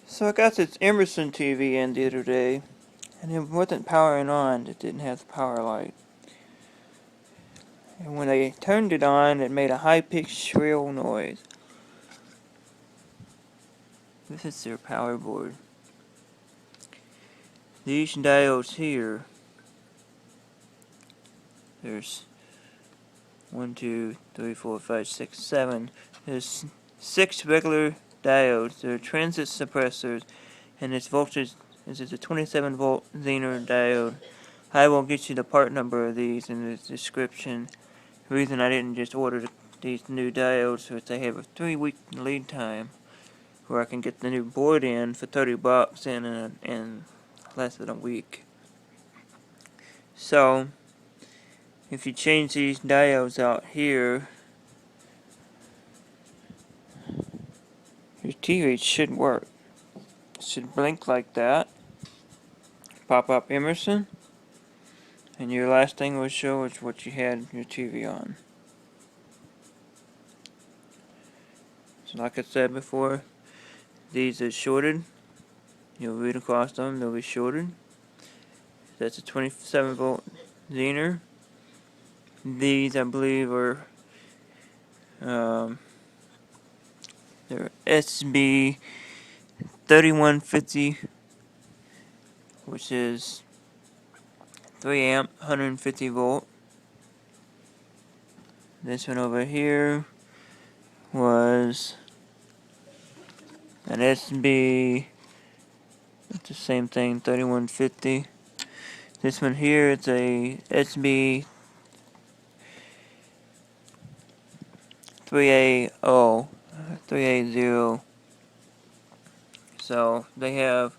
So I got this Emerson TV in the other day, and it wasn't powering on. It didn't have the power light. And when I turned it on, it made a high-pitched shrill noise. This is their power board. These diodes here, there's 1, 2, 3, 4, 5, 6, 7. There's 6 regular diodes. They're transit suppressors, and its voltage is a 27 volt Zener diode. I will get you the part number of these in the description. The reason I didn't just order these new diodes is they have a 3-week lead time where I can get the new board in for $30 in less than a week. So if you change these diodes out here, your TV should work. It should blink like that, pop up Emerson, and your last thing will show is what you had your TV on. So like I said before, these are shorted. You'll read across them, they'll be shorted. That's a 27 volt Zener. These I believe are they're SB3150, which is 3 amp, 150 volt. This one over here was an SB, it's the same thing, 3150. This one here is a SB 380. So they have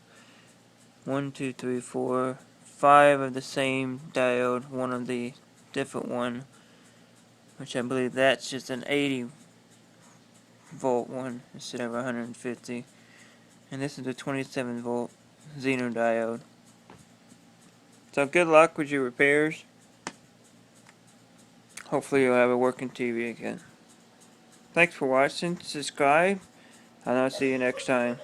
1, 2, 3, 4, 5 of the same diode, one of the different one, which I believe that's just an 80 volt one instead of 150. And this is a 27 volt Zener diode. So good luck with your repairs. Hopefully you'll have a working TV again. Thanks for watching. Subscribe, and I'll see you next time.